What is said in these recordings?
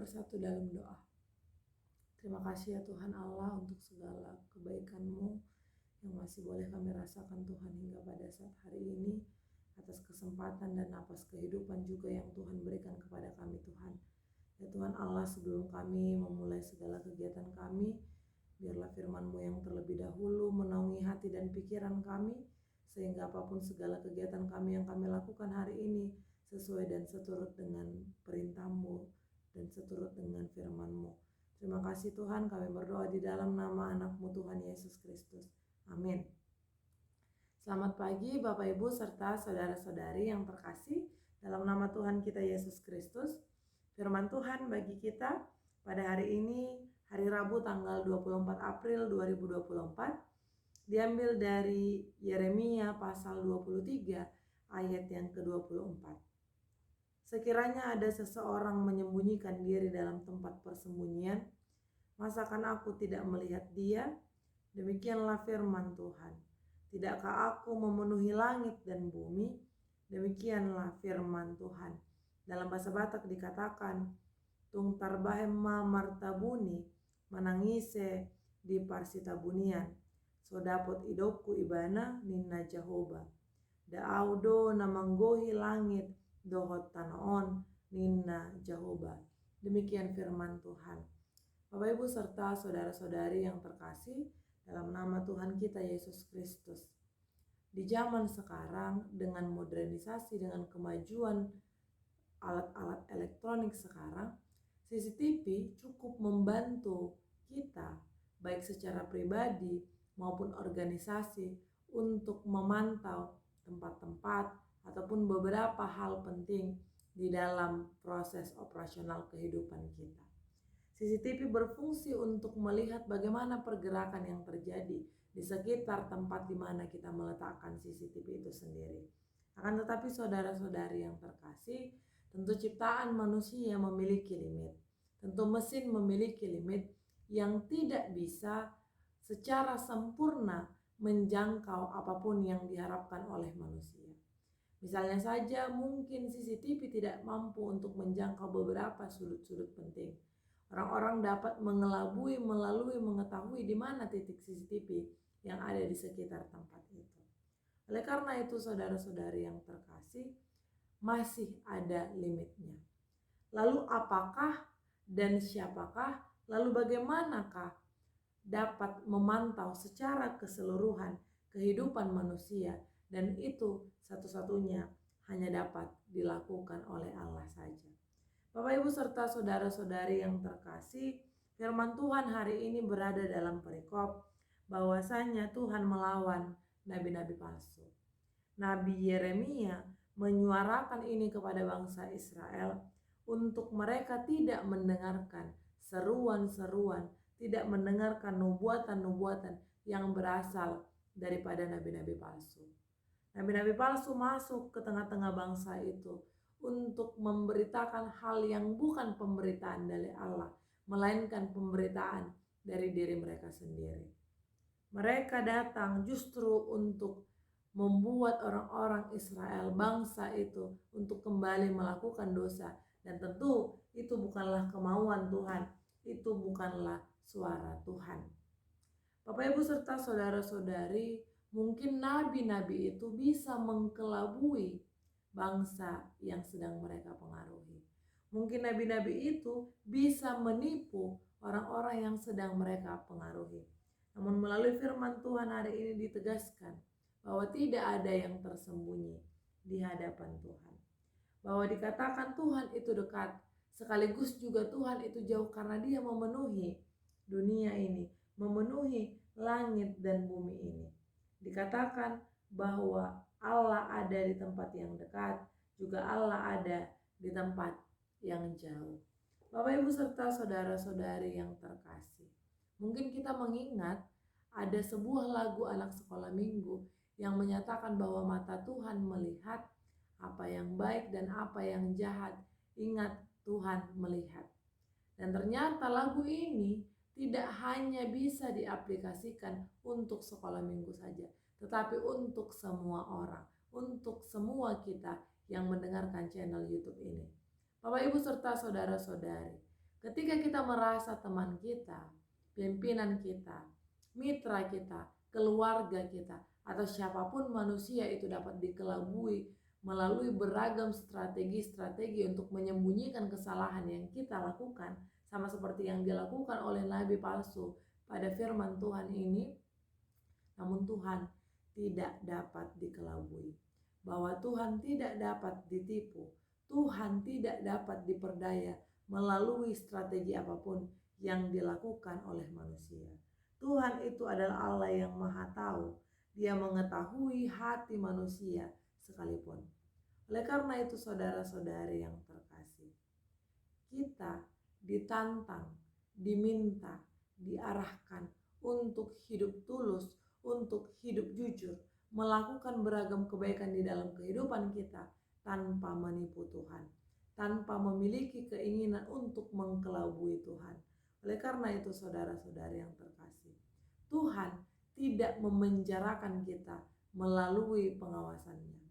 bersatu dalam doa. Terima kasih ya Tuhan Allah untuk segala kebaikan-Mu yang masih boleh kami rasakan Tuhan hingga pada saat hari ini, atas kesempatan dan napas kehidupan juga yang Tuhan berikan kepada kami Tuhan. Ya Tuhan Allah, sebelum kami memulai segala kegiatan kami, biarlah firman-Mu yang terlebih dahulu menaungi hati dan pikiran kami, sehingga apapun segala kegiatan kami yang kami lakukan hari ini sesuai dan seturut dengan perintah-Mu dan seturut dengan firman-Mu. Terima kasih Tuhan, kami berdoa di dalam nama anak-Mu Tuhan Yesus Kristus. Amin. Selamat pagi Bapak Ibu serta saudara-saudari yang terkasih dalam nama Tuhan kita Yesus Kristus. Firman Tuhan bagi kita pada hari ini, hari Rabu tanggal 24 April 2024, diambil dari Yeremia pasal 23 ayat yang ke-24. Sekiranya ada seseorang menyembunyikan diri dalam tempat persembunyian, masakan aku tidak melihat dia? Demikianlah firman Tuhan. Tidakkah aku memenuhi langit dan bumi? Demikianlah firman Tuhan. Dalam bahasa Batak dikatakan, tung tarbahem ma martabuni, manangise di parsitabunian, so dapot idopku ibana ninna Jehoba. Daaudo namanggohi langit, dohot tanaon ninna Jehoba. Demikian firman Tuhan. Bapak Ibu serta saudara-saudari yang terkasih dalam nama Tuhan kita Yesus Kristus. Di zaman sekarang dengan modernisasi, dengan kemajuan alat-alat elektronik sekarang, CCTV cukup membantu kita baik secara pribadi maupun organisasi untuk memantau tempat-tempat ataupun beberapa hal penting di dalam proses operasional kehidupan kita. CCTV berfungsi untuk melihat bagaimana pergerakan yang terjadi di sekitar tempat di mana kita meletakkan CCTV itu sendiri. Akan tetapi saudara-saudari yang terkasih, tentu ciptaan manusia memiliki limit. Tentu mesin memiliki limit yang tidak bisa secara sempurna menjangkau apapun yang diharapkan oleh manusia. Misalnya saja mungkin CCTV tidak mampu untuk menjangkau beberapa sudut-sudut penting. Orang-orang dapat mengelabui melalui mengetahui di mana titik CCTV yang ada di sekitar tempat itu. Oleh karena itu saudara-saudari yang terkasih, masih ada limitnya. Lalu apakah dan siapakah, lalu bagaimanakah dapat memantau secara keseluruhan kehidupan manusia, dan itu satu-satunya hanya dapat dilakukan oleh Allah saja. Bapak Ibu serta saudara-saudari yang terkasih, firman Tuhan hari ini berada dalam perikop bahwasanya Tuhan melawan nabi-nabi palsu. Nabi Yeremia menyuarakan ini kepada bangsa Israel untuk mereka tidak mendengarkan seruan-seruan, tidak mendengarkan nubuatan-nubuatan yang berasal daripada nabi-nabi palsu. Nabi-nabi palsu masuk ke tengah-tengah bangsa itu untuk memberitakan hal yang bukan pemberitaan dari Allah, melainkan pemberitaan dari diri mereka sendiri. Mereka datang justru untuk membuat orang-orang Israel, bangsa itu, untuk kembali melakukan dosa. Dan tentu itu bukanlah kemauan Tuhan, itu bukanlah suara Tuhan. Bapak Ibu serta saudara-saudari, mungkin nabi-nabi itu bisa mengkelabui bangsa yang sedang mereka pengaruhi. Mungkin nabi-nabi itu bisa menipu orang-orang yang sedang mereka pengaruhi. Namun melalui firman Tuhan hari ini ditegaskan bahwa tidak ada yang tersembunyi di hadapan Tuhan. Bahwa dikatakan Tuhan itu dekat, sekaligus juga Tuhan itu jauh karena Dia memenuhi dunia ini, memenuhi langit dan bumi ini. Dikatakan bahwa Allah ada di tempat yang dekat, juga Allah ada di tempat yang jauh. Bapak Ibu serta saudara-saudari yang terkasih, mungkin kita mengingat ada sebuah lagu anak sekolah minggu yang menyatakan bahwa mata Tuhan melihat apa yang baik dan apa yang jahat. Ingat, Tuhan melihat. Dan ternyata lagu ini tidak hanya bisa diaplikasikan untuk sekolah minggu saja, tetapi untuk semua orang, untuk semua kita yang mendengarkan channel YouTube ini. Bapak Ibu serta saudara-saudari, Ketika kita merasa teman kita, pimpinan kita, mitra kita, keluarga kita, atau siapapun manusia itu dapat dikelabui melalui beragam strategi-strategi untuk menyembunyikan kesalahan yang kita lakukan, sama seperti yang dilakukan oleh nabi palsu pada firman Tuhan ini, namun Tuhan tidak dapat dikelabui. Bahwa Tuhan tidak dapat ditipu, Tuhan tidak dapat diperdaya melalui strategi apapun yang dilakukan oleh manusia. Tuhan itu adalah Allah yang Maha Tahu. Dia mengetahui hati manusia sekalipun. Oleh karena itu, saudara-saudari yang terkasih, kita ditantang, diminta, diarahkan untuk hidup tulus, untuk hidup jujur, melakukan beragam kebaikan di dalam kehidupan kita tanpa menipu Tuhan, tanpa memiliki keinginan untuk mengkelabui Tuhan. Oleh karena itu, saudara-saudari yang terkasih, Tuhan tidak memenjarakan kita melalui pengawasannya.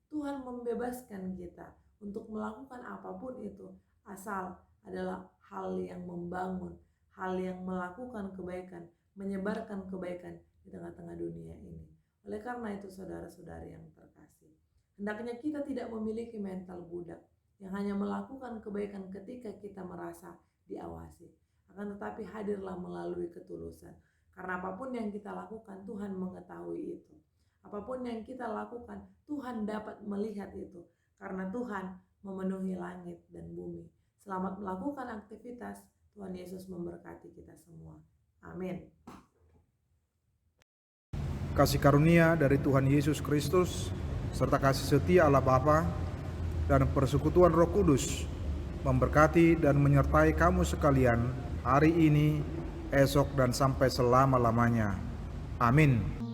Tuhan membebaskan kita untuk melakukan apapun itu, asal adalah hal yang membangun, hal yang melakukan kebaikan, menyebarkan kebaikan di tengah-tengah dunia ini. Oleh karena itu, saudara-saudari yang terkasih, hendaknya kita tidak memiliki mental budak yang hanya melakukan kebaikan ketika kita merasa diawasi. Akan tetapi hadirlah melalui ketulusan. Karena apapun yang kita lakukan, Tuhan mengetahui itu. Apapun yang kita lakukan, Tuhan dapat melihat itu. Karena Tuhan memenuhi langit dan bumi. Selamat melakukan aktivitas. Tuhan Yesus memberkati kita semua. Amin. Kasih karunia dari Tuhan Yesus Kristus, serta kasih setia Allah Bapa, dan persekutuan Roh Kudus memberkati dan menyertai kamu sekalian hari ini, esok, dan sampai selama-lamanya. Amin.